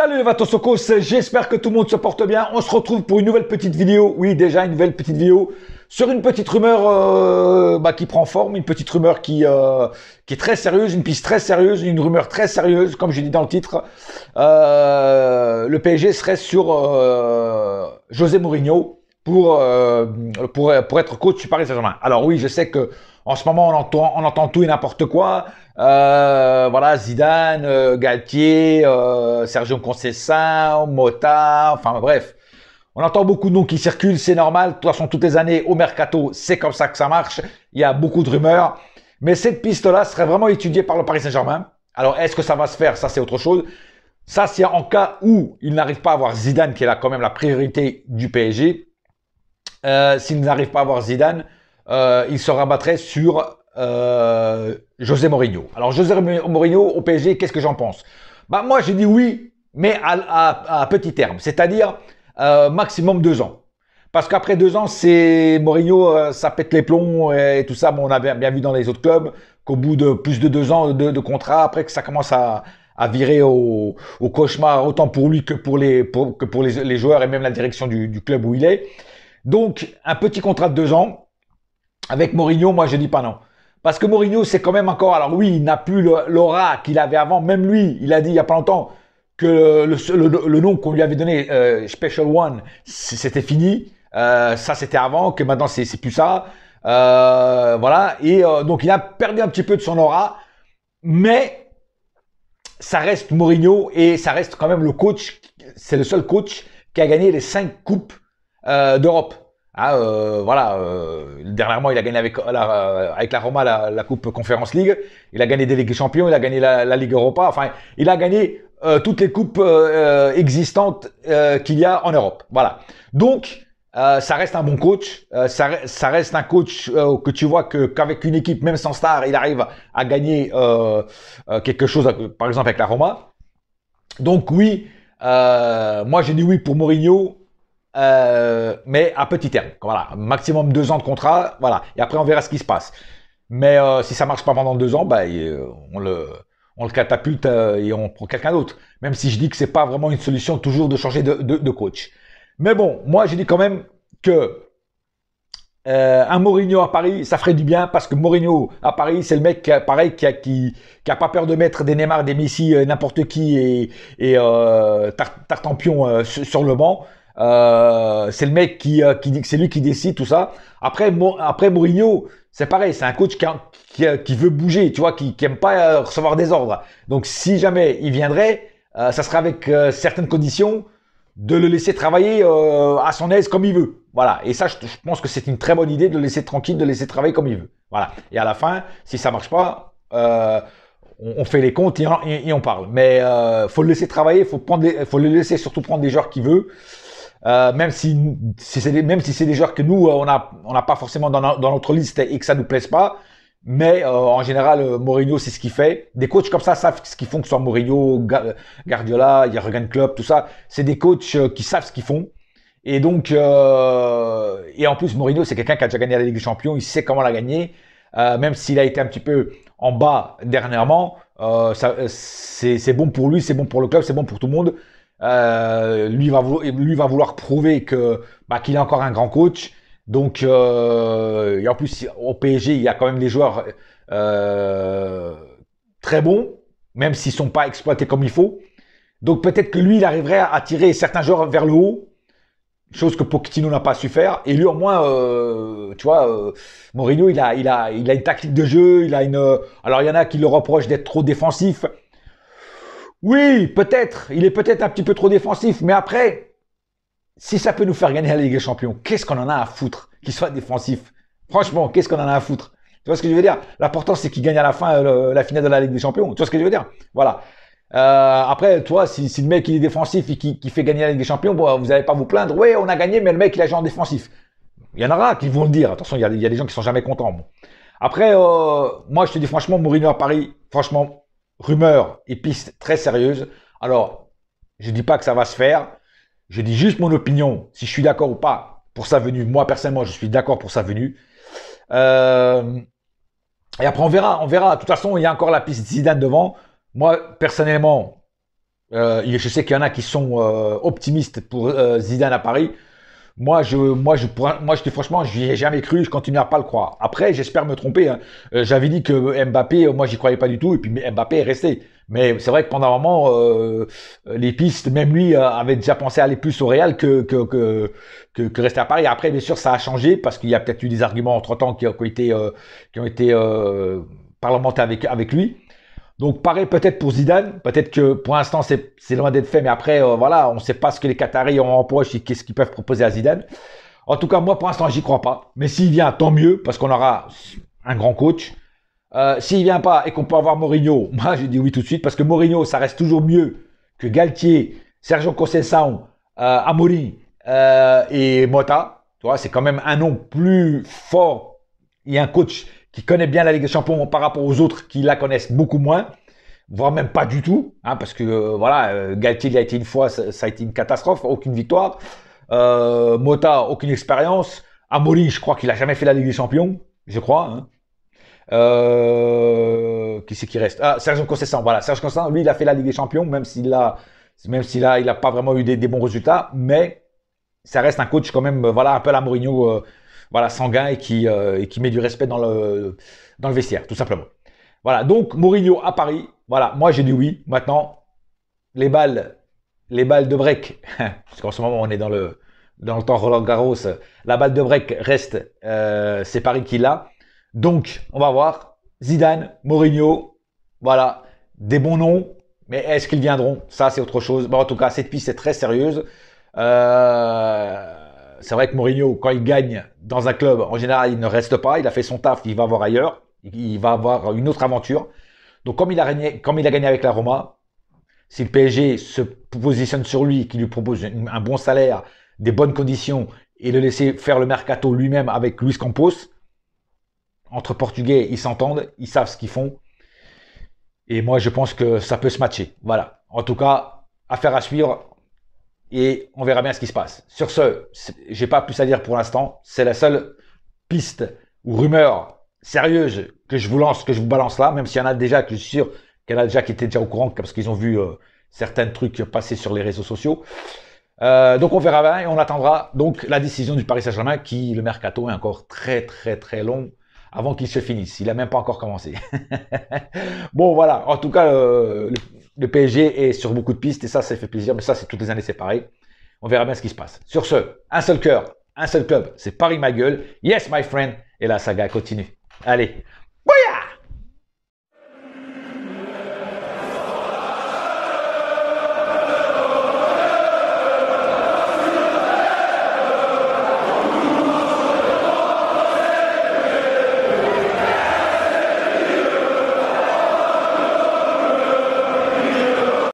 Salut les Vatosokos, j'espère que tout le monde se porte bien. On se retrouve pour une nouvelle petite vidéo. Oui, déjà une nouvelle petite vidéo sur une petite rumeur qui prend forme, une petite rumeur qui est très sérieuse, une piste très sérieuse, une rumeur très sérieuse, comme je dis dans le titre. Le PSG serait sur José Mourinho pour être coach du Paris Saint-Germain. Alors oui, je sais que en ce moment on entend tout et n'importe quoi. Voilà, Zidane, Galtier, Sergio Conceição, Mota, enfin bref. On entend beaucoup de noms qui circulent, c'est normal. De toute façon, toutes les années, au mercato, c'est comme ça que ça marche. Il y a beaucoup de rumeurs. Mais cette piste-là serait vraiment étudiée par le Paris Saint-Germain. Alors, est-ce que ça va se faire? Ça, c'est autre chose. Ça, c'est en cas où il n'arrive pas à avoir Zidane, qui est là quand même la priorité du PSG. S'il n'arrive pas à avoir Zidane, il se rabattrait sur José Mourinho. Alors, José Mourinho au PSG, qu'est-ce que j'en pense? Bah, moi, j'ai dit oui, mais à petit terme. C'est-à-dire maximum 2 ans. Parce qu'après 2 ans, c'est Mourinho, ça pète les plombs et tout ça. Bon, on a bien vu dans les autres clubs qu'au bout de plus de 2 ans de contrat, après que ça commence à virer au cauchemar, autant pour lui que pour les joueurs et même la direction du club où il est. Donc, un petit contrat de 2 ans avec Mourinho, moi, je dis pas non. Parce que Mourinho, c'est quand même encore... Alors oui, il n'a plus l'aura qu'il avait avant. Même lui, il a dit il n'y a pas longtemps que le nom qu'on lui avait donné, Special One, c'était fini. Ça, c'était avant, que maintenant, c'est plus ça. Voilà. Et donc, il a perdu un petit peu de son aura. Mais ça reste Mourinho et ça reste quand même le coach. C'est le seul coach qui a gagné les 5 coupes d'Europe. Voilà. Dernièrement, il a gagné avec la Roma la Coupe Conference League. Il a gagné des Ligues des Champions. Il a gagné la Ligue Europa. Enfin, il a gagné toutes les coupes existantes qu'il y a en Europe. Voilà. Donc, ça reste un bon coach. Ça reste un coach que tu vois qu'avec une équipe, même sans star, il arrive à gagner quelque chose, par exemple avec la Roma. Donc oui, moi j'ai dit oui pour Mourinho. Mais à petit terme, voilà, maximum 2 ans de contrat, voilà, et après on verra ce qui se passe. Mais si ça marche pas pendant 2 ans, bah, on le catapulte et on prend quelqu'un d'autre. Même si je dis que c'est pas vraiment une solution toujours de changer de coach. Mais bon, moi je dis quand même que un Mourinho à Paris, ça ferait du bien parce que Mourinho à Paris, c'est le mec pareil qui a pas peur de mettre des Neymar, des Messi, n'importe qui et Tartampion sur le banc. C'est le mec qui dit que c'est lui qui décide tout ça. Après Mourinho, c'est pareil, c'est un coach qui veut bouger, tu vois, qui aime pas recevoir des ordres. Donc si jamais il viendrait, ça serait avec certaines conditions de le laisser travailler à son aise comme il veut. Voilà. Et ça, je pense que c'est une très bonne idée de le laisser tranquille, de le laisser travailler comme il veut. Voilà. Et à la fin, si ça marche pas, on fait les comptes et on parle. Mais faut le laisser travailler, faut le laisser surtout prendre des joueurs qu'il veut. Même si c'est des joueurs que nous on n'a pas forcément dans notre liste et que ça nous plaise pas, mais en général Mourinho c'est ce qu'il fait. Des coachs comme ça savent ce qu'ils font, que ce soit Mourinho, Guardiola, Jürgen Klopp, tout ça, c'est des coachs qui savent ce qu'ils font. Et donc et en plus Mourinho c'est quelqu'un qui a déjà gagné la Ligue des Champions, il sait comment la gagner, même s'il a été un petit peu en bas dernièrement, c'est bon pour lui, c'est bon pour le club, c'est bon pour tout le monde. Lui va vouloir prouver qu'il est encore un grand coach. Donc, et en plus, au PSG, il y a quand même des joueurs très bons, même s'ils sont pas exploités comme il faut. Donc, peut-être que lui, il arriverait à tirer certains joueurs vers le haut, chose que Pochettino n'a pas su faire. Et lui, au moins, tu vois, Mourinho, il a une tactique de jeu. Alors, il y en a qui le reprochent d'être trop défensif. Oui, peut-être. Il est peut-être un petit peu trop défensif. Mais après, si ça peut nous faire gagner la Ligue des Champions, qu'est-ce qu'on en a à foutre qu'il soit défensif? Franchement, qu'est-ce qu'on en a à foutre? Tu vois ce que je veux dire? L'important, c'est qu'il gagne à la fin la finale de la Ligue des Champions. Tu vois ce que je veux dire? Voilà. Après, toi, si le mec il est défensif et qui fait gagner la Ligue des Champions, bon, vous n'allez pas vous plaindre. Ouais, on a gagné, mais le mec il a joué en défensif. Il y en aura qui vont le dire. Attention, il y a des gens qui sont jamais contents. Bon. Après, moi, je te dis franchement, Mourinho à Paris, franchement, rumeur et piste très sérieuse. Alors, je dis pas que ça va se faire. Je dis juste mon opinion, si je suis d'accord ou pas pour sa venue. Moi, personnellement, je suis d'accord pour sa venue. Et après, on verra. De toute façon, il y a encore la piste Zidane devant. Moi, personnellement, Je sais qu'il y en a qui sont optimistes pour Zidane à Paris. Moi, je dis franchement, je n'y ai jamais cru, je continue à pas le croire. Après, j'espère me tromper, hein. J'avais dit que Mbappé, moi, j'y croyais pas du tout, et puis Mbappé est resté. Mais c'est vrai que pendant un moment, les pistes, même lui, avait déjà pensé aller plus au Real que rester à Paris. Après, bien sûr, ça a changé parce qu'il y a peut-être eu des arguments entre-temps qui ont été parlementés avec lui. Donc pareil peut-être pour Zidane, peut-être que pour l'instant c'est loin d'être fait, mais après voilà, on ne sait pas ce que les Qataris ont en poche et qu'est-ce qu'ils peuvent proposer à Zidane. En tout cas moi pour l'instant j'y crois pas, mais s'il vient tant mieux parce qu'on aura un grand coach. S'il vient pas et qu'on peut avoir Mourinho, moi je dis oui tout de suite parce que Mourinho ça reste toujours mieux que Galtier, Sergio Conceição, Amorim et Mota. Tu vois, c'est quand même un nom plus fort et un coach qui connaît bien la Ligue des Champions par rapport aux autres qui la connaissent beaucoup moins, voire même pas du tout, hein, parce que Galtier il a été une fois, ça a été une catastrophe, aucune victoire. Mota, aucune expérience. Amorim, je crois qu'il a jamais fait la Ligue des Champions, je crois. Hein. Qui c'est qui reste? Ah, Sergio Conceição, voilà. Sergio Conceição, lui, il a fait la Ligue des Champions, il a pas vraiment eu des bons résultats, mais ça reste un coach quand même, voilà, un peu à la Mourinho, voilà, sanguin et qui met du respect dans le vestiaire, tout simplement. Voilà, donc Mourinho à Paris, voilà, moi j'ai dit oui. Maintenant, les balles de break, parce qu'en ce moment on est dans le temps Roland Garros, la balle de break reste, c'est Paris qui l'a. Donc, on va voir. Zidane, Mourinho, voilà, des bons noms, mais est-ce qu'ils viendront? Ça, c'est autre chose. Bon, en tout cas, cette piste est très sérieuse. C'est vrai que Mourinho, quand il gagne dans un club, en général, il ne reste pas. Il a fait son taf, il va voir ailleurs. Il va avoir une autre aventure. Donc, comme il a gagné avec la Roma, si le PSG se positionne sur lui, qui lui propose un bon salaire, des bonnes conditions, et le laisser faire le mercato lui-même avec Luis Campos, entre Portugais, ils s'entendent, ils savent ce qu'ils font. Et moi, je pense que ça peut se matcher. Voilà. En tout cas, affaire à suivre. Et on verra bien ce qui se passe. Sur ce, j'ai pas plus à dire pour l'instant. C'est la seule piste ou rumeur sérieuse que je vous lance, que je vous balance là, même s'il y en a déjà, que je suis sûr qu'il y en a déjà qui étaient déjà au courant parce qu'ils ont vu certains trucs passer sur les réseaux sociaux. Donc on verra bien et on attendra donc la décision du Paris Saint-Germain qui, le mercato est encore très très très long avant qu'il se finisse. Il n'a même pas encore commencé. Bon, voilà. En tout cas, le PSG est sur beaucoup de pistes et ça fait plaisir. Mais ça, c'est toutes les années, c'est pareil. On verra bien ce qui se passe. Sur ce, un seul cœur, un seul club, c'est Paris ma gueule. Yes, my friend. Et la saga continue. Allez. Bouya!